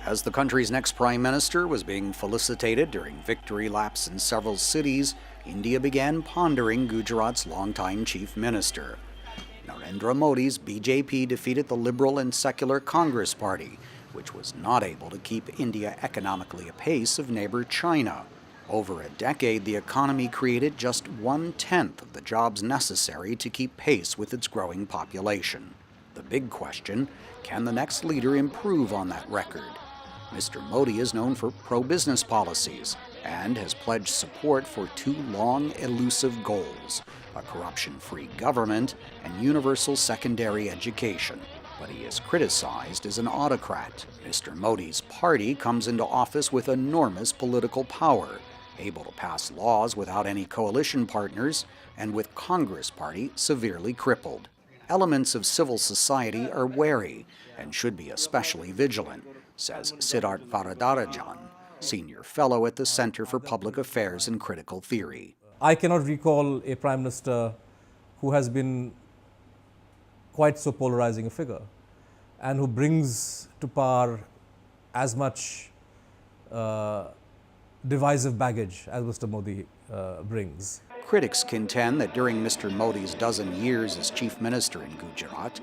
As the country's next prime minister was being felicitated during victory laps in several cities, India began pondering Gujarat's longtime chief minister. Narendra Modi's BJP defeated the Liberal and Secular Congress Party, which was not able to keep India economically apace of neighbor China. Over a decade, the economy created just 1/10 of the jobs necessary to keep pace with its growing population. The big question, can the next leader improve on that record? Mr. Modi is known for pro-business policies and has pledged support for two long, elusive goals: a corruption-free government and universal secondary education. But he is criticized as an autocrat. Mr. Modi's party comes into office with enormous political power, able to pass laws without any coalition partners, and with Congress Party severely crippled. Elements of civil society are wary and should be especially vigilant, says Siddharth Varadarajan, senior fellow at the Center for Public Affairs and Critical Theory. I cannot recall a prime minister who has been quite so polarizing a figure and who brings to power as much divisive baggage as Mr. Modi brings. Critics contend that during Mr. Modi's dozen years as chief minister in Gujarat,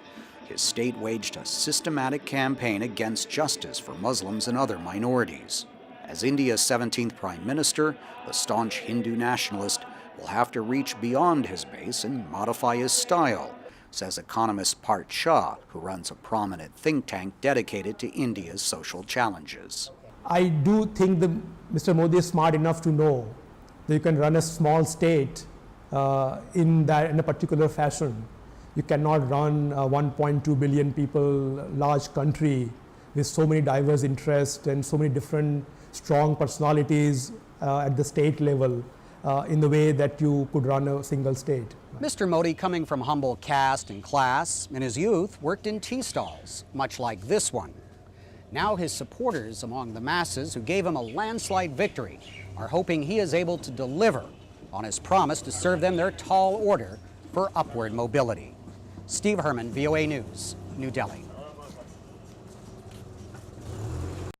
his state waged a systematic campaign against justice for Muslims and other minorities. As India's 17th prime minister, the staunch Hindu nationalist will have to reach beyond his base and modify his style, says economist Parth Shah, who runs a prominent think tank dedicated to India's social challenges. I do think that Mr. Modi is smart enough to know that you can run a small state in a particular fashion. You cannot run a 1.2 billion people large country with so many diverse interests and so many different strong personalities at the state level in the way that you could run a single state. Mr. Modi, coming from humble caste and class, in his youth worked in tea stalls, much like this one. Now his supporters among the masses who gave him a landslide victory are hoping he is able to deliver on his promise to serve them their tall order for upward mobility. Steve Herman, VOA News, New Delhi.